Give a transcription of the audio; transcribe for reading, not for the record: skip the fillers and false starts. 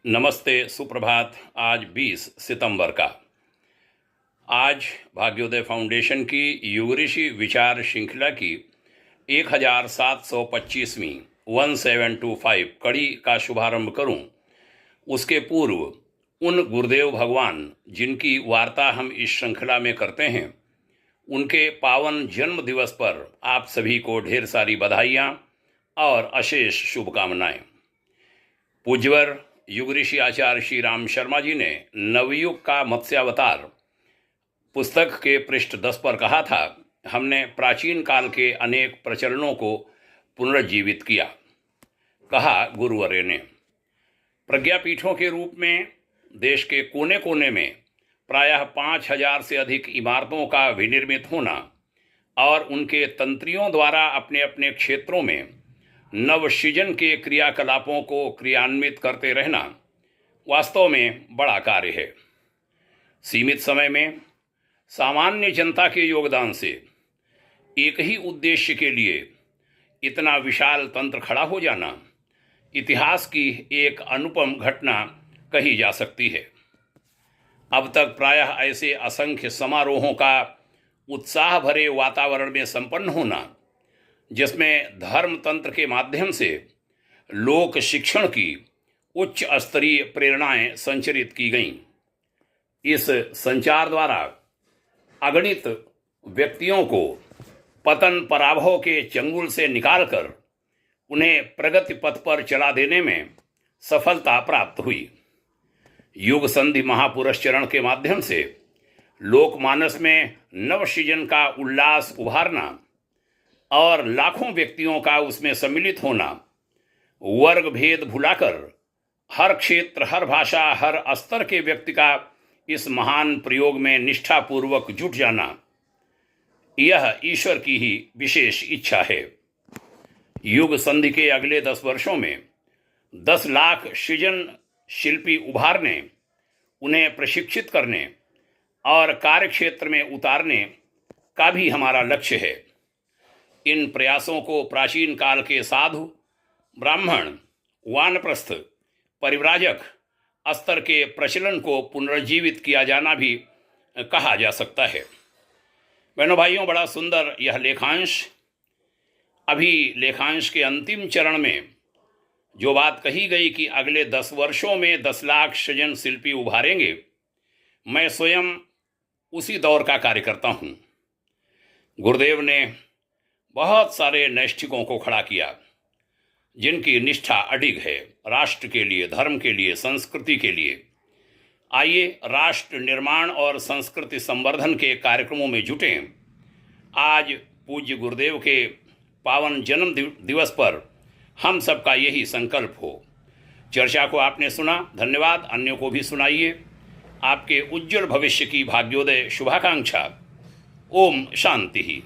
नमस्ते, सुप्रभात। आज 20 सितंबर का। आज भाग्योदय फाउंडेशन की युग ऋषि विचार श्रृंखला की 1725वीं 1725 कड़ी का शुभारंभ करूं, उसके पूर्व उन गुरुदेव भगवान जिनकी वार्ता हम इस श्रृंखला में करते हैं, उनके पावन जन्म दिवस पर आप सभी को ढेर सारी बधाइयाँ और अशेष शुभकामनाएं। पूज्यवर युग ऋषि आचार्य श्री राम शर्मा जी ने नवयुग का मत्स्यावतार पुस्तक के पृष्ठ 10 पर कहा था, हमने प्राचीन काल के अनेक प्रचलनों को पुनर्जीवित किया। कहा गुरुवर्य ने, प्रज्ञापीठों के रूप में देश के कोने कोने में प्रायः 5000 से अधिक इमारतों का विनिर्मित होना और उनके तंत्रियों द्वारा अपने अपने क्षेत्रों में नवसृजन के क्रियाकलापों को क्रियान्वित करते रहना वास्तव में बड़ा कार्य है। सीमित समय में सामान्य जनता के योगदान से एक ही उद्देश्य के लिए इतना विशाल तंत्र खड़ा हो जाना इतिहास की एक अनुपम घटना कही जा सकती है। अब तक प्रायः ऐसे असंख्य समारोहों का उत्साह भरे वातावरण में संपन्न होना, जिसमें धर्म तंत्र के माध्यम से लोक शिक्षण की उच्च स्तरीय प्रेरणाएं संचरित की गईं। इस संचार द्वारा अगणित व्यक्तियों को पतन पराभव के चंगुल से निकालकर उन्हें प्रगति पथ पर चला देने में सफलता प्राप्त हुई। युग संधि महापुरस्चरण के माध्यम से लोकमानस में नवसृजन का उल्लास उभारना और लाखों व्यक्तियों का उसमें सम्मिलित होना, वर्ग भेद भुलाकर हर क्षेत्र, हर भाषा, हर स्तर के व्यक्ति का इस महान प्रयोग में निष्ठापूर्वक जुट जाना, यह ईश्वर की ही विशेष इच्छा है। युग संधि के अगले 10 वर्षों में 10 लाख सृजन शिल्पी उभारने, उन्हें प्रशिक्षित करने और कार्यक्षेत्र में उतारने का भी हमारा लक्ष्य है। इन प्रयासों को प्राचीन काल के साधु, ब्राह्मण, वानप्रस्थ, परिव्राजक स्तर के प्रचलन को पुनर्जीवित किया जाना भी कहा जा सकता है। बहनों भाइयों, बड़ा सुंदर यह लेखांश। अभी लेखांश के अंतिम चरण में जो बात कही गई कि अगले 10 वर्षों में 10 लाख सृजन शिल्पी उभारेंगे, मैं स्वयं उसी दौर का कार्यकर्ता हूँ। गुरुदेव ने बहुत सारे नैष्ठिकों को खड़ा किया जिनकी निष्ठा अडिग है, राष्ट्र के लिए, धर्म के लिए, संस्कृति के लिए। आइए राष्ट्र निर्माण और संस्कृति संवर्धन के कार्यक्रमों में जुटें। आज पूज्य गुरुदेव के पावन जन्म दिवस पर हम सबका यही संकल्प हो। चर्चा को आपने सुना, धन्यवाद। अन्यों को भी सुनाइए। आपके उज्जवल भविष्य की भाग्योदय शुभाकांक्षा। ओम शांति।